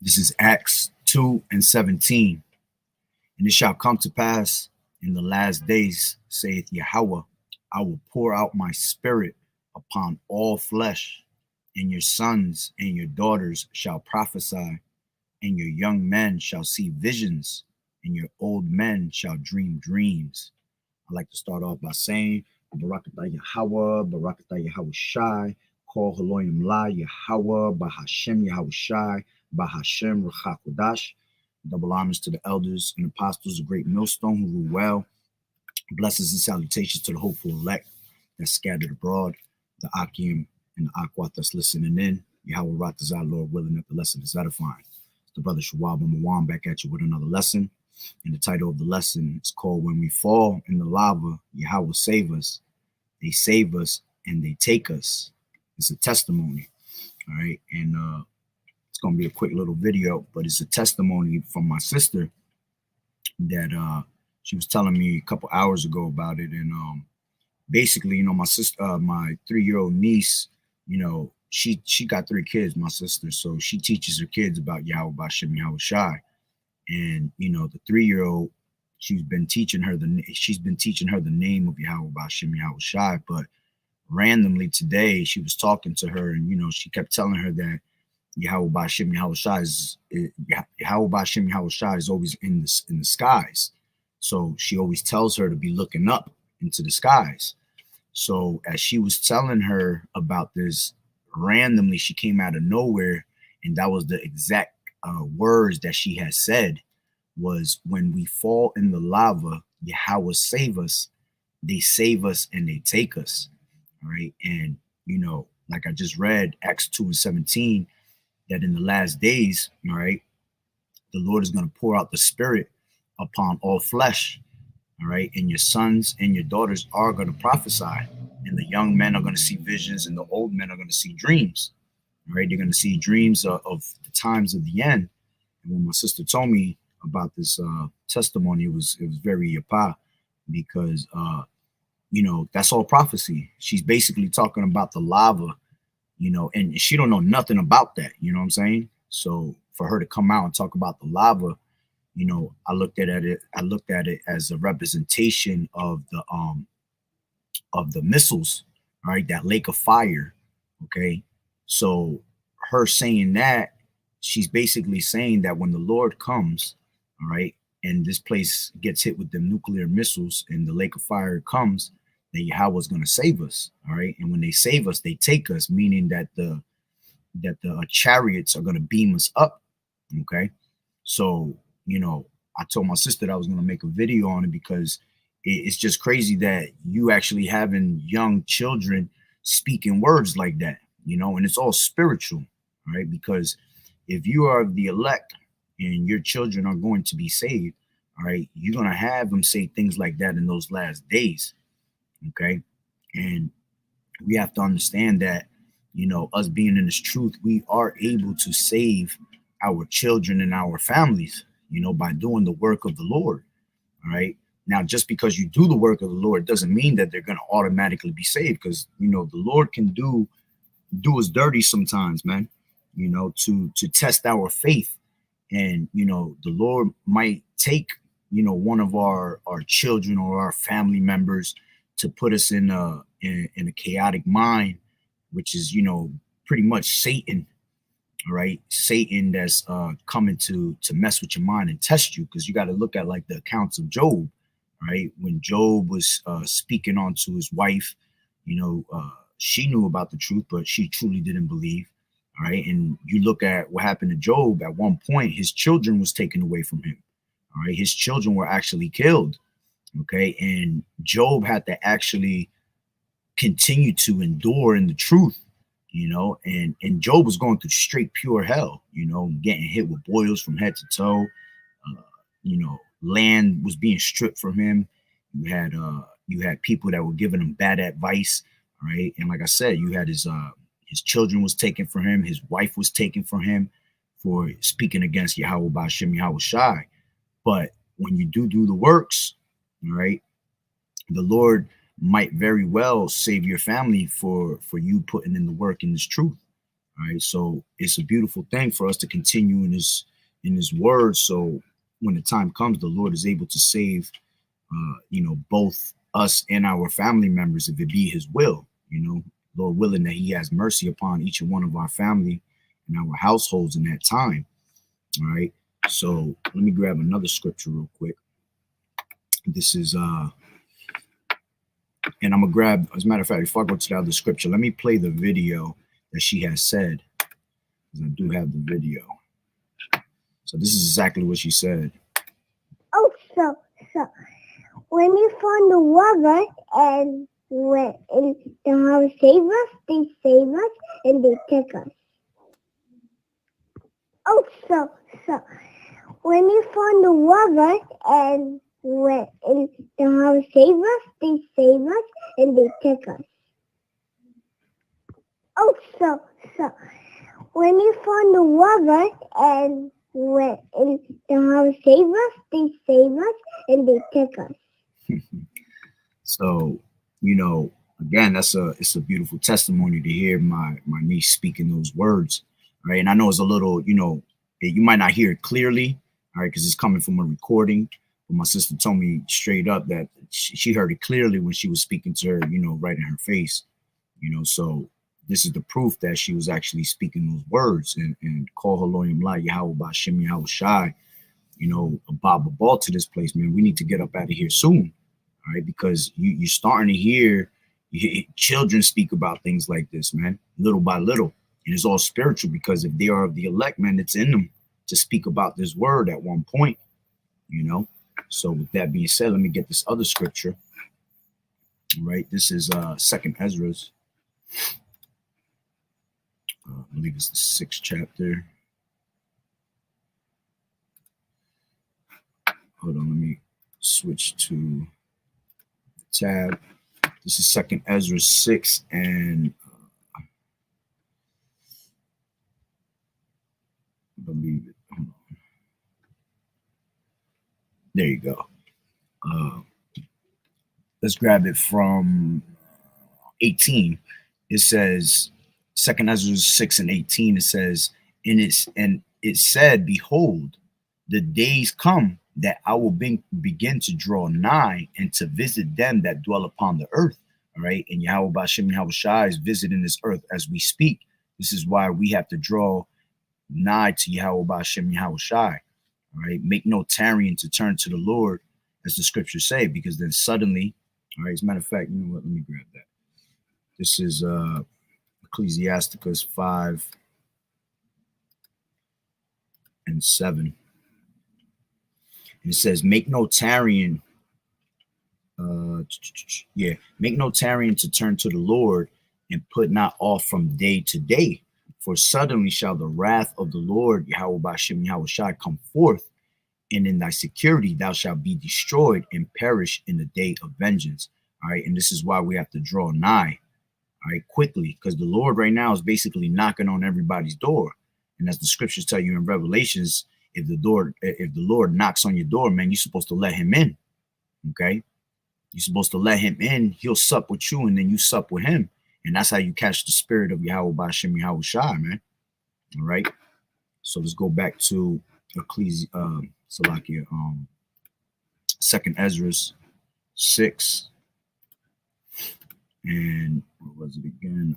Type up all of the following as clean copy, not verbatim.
This is Acts 2:17. And it shall come to pass in the last days, saith Yahweh, I will pour out my spirit upon all flesh, and your sons and your daughters shall prophesy, and your young men shall see visions, and your old men shall dream dreams. I'd like to start off by saying, Barakatah Yahawah, Barakatah Yahawah, Call Haloyim La Yahawah, Bahashem Yahawah, Bahashem Rachakodash. Double honors to the elders and apostles of Great Millstone who rule well. Blessings and salutations to the hopeful elect that's scattered abroad, the Akim and the Akwat that's listening in. Yahweh Ratazah, Lord willing, that the lesson is edifying. The brother Shawab Mawan back at you with another lesson. And the title of the lesson is called When We Fall in the Lava, Yahweh Save Us. They save us and they take us. It's a testimony. All right. And it's going to be a quick little video, but it's a testimony from my sister that she was telling me a couple hours ago about it. And basically, my sister, my 3-year-old niece, she got 3 kids, my sister. So she teaches her kids about Yahweh Bashem Yahweh Shai. And the 3-year-old, she's been teaching her the name of Yahweh Bashem Yahweh Shai. But randomly today, she was talking to her, and she kept telling her that Yahweh Bashem Yahweh Shai is Yahweh Bashem Yahweh Shai is always in the skies. So she always tells her to be looking up into the skies. So as she was telling her about this, randomly she came out of nowhere, and that was the exact words that she had said was, when we fall in the lava, Yahweh save us, they save us and they take us. All right. And, like I just read, Acts 2:17, that in the last days, all right, the Lord is going to pour out the spirit upon all flesh. All right. And your sons and your daughters are going to prophesy, and the young men are going to see visions, and the old men are going to see dreams. All right. They're going to see dreams of the times of the end. And when my sister told me about this testimony, it was very yapa, because that's all prophecy. She's basically talking about the lava, and she don't know nothing about that. You know what I'm saying? So for her to come out and talk about the lava, I looked at it as a representation of the missiles, all right, that lake of fire. Okay. So her saying that, she's basically saying that when the Lord comes, all right, and this place gets hit with the nuclear missiles and the lake of fire comes, that Yahweh's going to save us. All right. And when they save us, they take us, meaning that the chariots are going to beam us up. Okay. So, I told my sister that I was going to make a video on it, because it's just crazy that you actually having young children speaking words like that, and it's all spiritual. All right. Because if you are the elect and your children are going to be saved, all right, you're going to have them say things like that in those last days. Okay. And we have to understand that, us being in this truth, we are able to save our children and our families, by doing the work of the Lord. All right. Now, just because you do the work of the Lord doesn't mean that they're going to automatically be saved, because, the Lord can do us dirty sometimes, man, to test our faith. And, the Lord might take, one of our children or our family members to put us in a chaotic mind, which is, pretty much Satan. All right. Satan that's coming to mess with your mind and test you, because you got to look at like the accounts of Job. Right. When Job was speaking on to his wife, she knew about the truth, but she truly didn't believe. All right. And you look at what happened to Job. At one point, his children was taken away from him. All right. His children were actually killed. Okay. And Job had to actually continue to endure in the truth, and Job was going through straight pure hell, getting hit with boils from head to toe. Land was being stripped from him. You had people that were giving him bad advice. All right. And like I said, you had his children was taken from him. His wife was taken from him for speaking against Yahweh Bashem Yahweh Shai. But when you do the works, all right, the Lord might very well save your family for you putting in the work in this truth. All right. So it's a beautiful thing for us to continue in his word. So when the time comes, the Lord is able to save both us and our family members if it be his will, Lord willing that he has mercy upon each and one of our family and our households in that time. All right. So let me grab another scripture real quick. This is and I'm gonna grab, as a matter of fact, before I go to the other scripture, let me play the video that she has said, because I do have the video. So this is exactly what she said. Oh, so when we found the water and when the house save us, they save us and they take us. Oh, so when we found the water and when the house save us, they save us and they take us. Oh, so when we found the water and when the house save us, they save us and they take us. So, again, it's a beautiful testimony to hear my niece speaking those words, right? And I know it's a little, you might not hear it clearly, all right, because it's coming from a recording. But my sister told me straight up that she heard it clearly when she was speaking to her, right in her face, So this is the proof that she was actually speaking those words and call her Loyim La YAHAWAH'S Yahawashi, a Bob ball to this place, man. We need to get up out of here soon. All right, because you're starting to hear children speak about things like this, man, little by little. And it's all spiritual, because if they are of the elect, man, it's in them to speak about this word at one point, So with that being said, let me get this other scripture. All right, this is 2nd Ezra's. I believe it's the 6th chapter. Hold on, let me switch to tab. This is 2nd Ezra 6 and I believe it. Hold on. There you go. Let's grab it from 18. It says 2nd Ezra 6 and 18. It says, and it said, behold, the days come that I will begin to draw nigh and to visit them that dwell upon the earth. All right. And Yahweh Ba'Shem Yahawashi is visiting this earth as we speak. This is why we have to draw nigh to Yahweh Ba'Shem Yahawashi. All right. Make no tarrying to turn to the Lord, as the scriptures say, because then suddenly, all right, as a matter of fact, you know what? Let me grab that. This is Ecclesiasticus 5 and 7. And it says, make no tarrying. Make no tarrying to turn to the Lord, and put not off from day to day. For suddenly shall the wrath of the Lord, Yahweh Ba'Shem Yahawashi, come forth, and in thy security thou shalt be destroyed and perish in the day of vengeance. All right. And this is why we have to draw nigh, all right, quickly, because the Lord right now is basically knocking on everybody's door. And as the scriptures tell you in Revelations, if the Lord knocks on your door, man, you're supposed to let him in. Okay. You're supposed to let him in. He'll sup with you, and then you sup with him. And that's how you catch the spirit of Yahweh Ba'Shem Yahawashi, man. All right. So let's go back to Salakia, 2nd Ezra 6. And what was it again?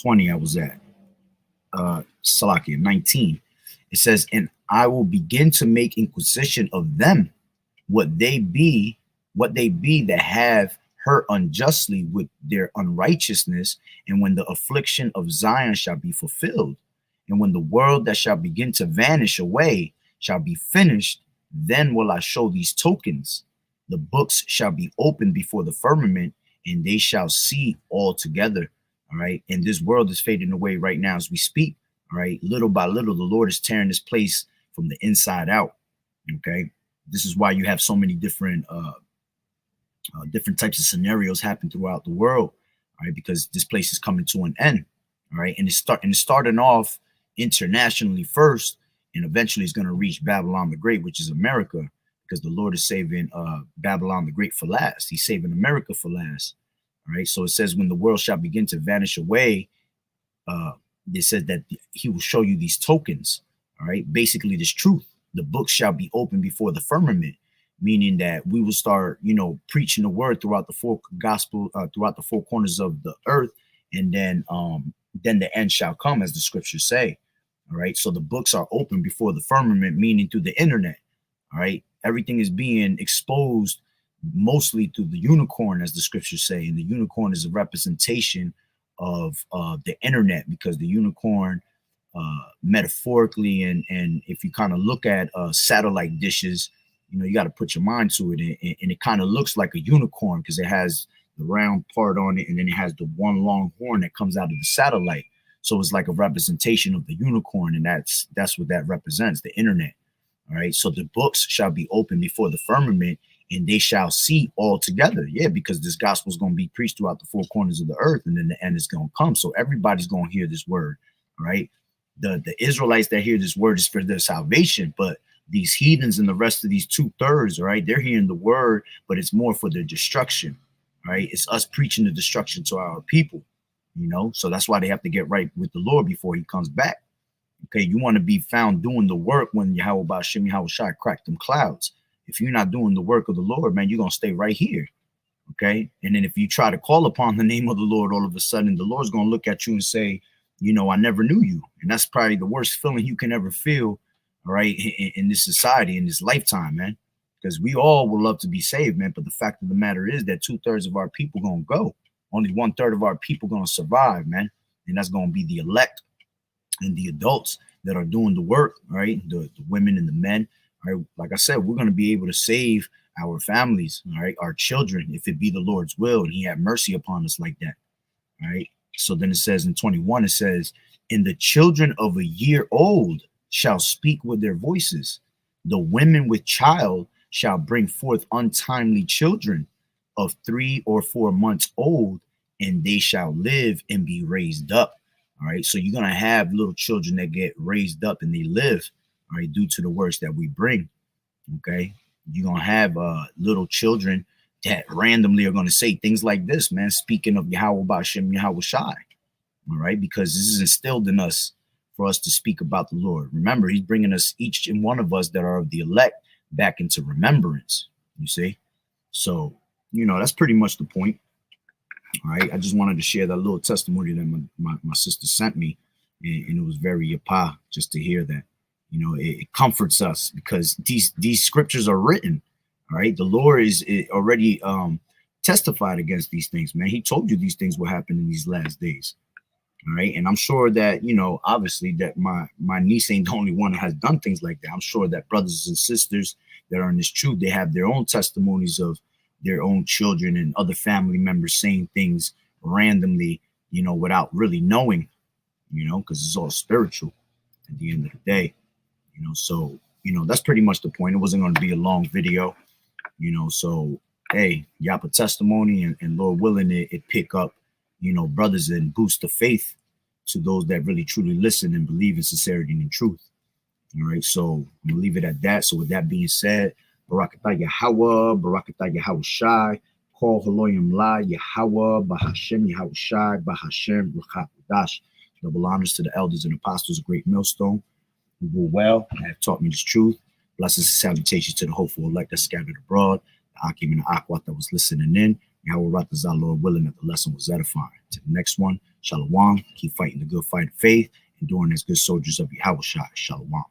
20 I was at. Salakia 19. It says, and I will begin to make inquisition of them, what they be that have hurt unjustly with their unrighteousness, and when the affliction of Zion shall be fulfilled, and when the world that shall begin to vanish away shall be finished, then will I show these tokens. The books shall be opened before the firmament, and they shall see all together. All right. And this world is fading away right now as we speak. All right. Little by little, the Lord is tearing this place from the inside out. Okay. This is why you have so many different types of scenarios happen throughout the world. All right. Because this place is coming to an end. All right. And it's starting off internationally first, and eventually it's going to reach Babylon the Great, which is America, because the Lord is saving Babylon the Great for last. He's saving America for last. All right. So it says, when the world shall begin to vanish away, it says that he will show you these tokens. All right. Basically, this truth. The book shall be open before the firmament, meaning that we will start, preaching the word throughout the four throughout the four corners of the earth, and then the end shall come, as the scriptures say. All right. So the books are open before the firmament, meaning through the internet. All right. Everything is being exposed mostly through the unicorn, as the scriptures say. And the unicorn is a representation of the internet, because the unicorn, metaphorically, and if you kind of look at satellite dishes, you got to put your mind to it. And it kind of looks like a unicorn because it has the round part on it, and then it has the one long horn that comes out of the satellite. So it's like a representation of the unicorn, and that's what that represents, the internet. All right. So the books shall be open before the firmament, and they shall see all together. Yeah, because this gospel is going to be preached throughout the four corners of the earth, and then the end is going to come. So everybody's going to hear this word. All right. The Israelites that hear this word is for their salvation, but these heathens and the rest of these 2/3, all right, they're hearing the word, but it's more for their destruction. All right. It's us preaching the destruction to our people, so that's why they have to get right with the Lord before he comes back. Okay, you want to be found doing the work when YAHAWAH'S cracked them clouds. If you're not doing the work of the Lord, man, you're going to stay right here. Okay, and then if you try to call upon the name of the Lord, all of a sudden the Lord's going to look at you and say, I never knew you. And that's probably the worst feeling you can ever feel, all right, in this society, in this lifetime, man. Because we all would love to be saved, man. But the fact of the matter is that 2/3 of our people going to go. Only 1/3 of our people going to survive, man. And that's going to be the elect and the adults that are doing the work, right? The women and the men, right? Like I said, we're going to be able to save our families, all right? Our children, if it be the Lord's will, and he had mercy upon us like that, all right? So then it says in 21, it says, and the children of a year old shall speak with their voices. The women with child shall bring forth untimely children of 3 or 4 months old, and they shall live and be raised up. All right, so you're going to have little children that get raised up and they live, all right, due to the words that we bring. Okay, you're going to have little children that randomly are going to say things like this, man, speaking of Yahweh Ba'Shem Yahweh Shai. All right, because this is instilled in us for us to speak about the Lord. Remember, he's bringing us, each and one of us that are of the elect, back into remembrance. You see, so that's pretty much the point. All right, I just wanted to share that little testimony that my sister sent me, and it was very yapa just to hear that. It comforts us because these scriptures are written. All right, the Lord is already testified against these things, man. He told you these things will happen in these last days. All right, and I'm sure that obviously that my niece ain't the only one that has done things like that. I'm sure that brothers and sisters that are in this truth, they have their own testimonies of their own children and other family members saying things randomly, without really knowing, because it's all spiritual at the end of the day, so, that's pretty much the point. It wasn't going to be a long video, so, hey, Yapa testimony and Lord willing, it pick up, brothers, and boost the faith to those that really truly listen and believe in sincerity and in truth. All right, so I'm gonna leave it at that. So with that being said, Barakatah Yahweh, Barakatah Yahweh Shai, Call Haloyim La, Yahweh, Bahashem Yahweh Shai, Bahashem Ruchadash. Double honors to the elders and apostles of Great Millstone, who rule well and have taught me this truth. Blessings and salutations to the hopeful elect that scattered abroad, the Akim and the Akwat that was listening in. Yahweh Ratazah, Lord willing, that the lesson was edifying. To the next one, Shalom. Keep fighting the good fight of faith, enduring as good soldiers of Yahweh Shai. Shalom.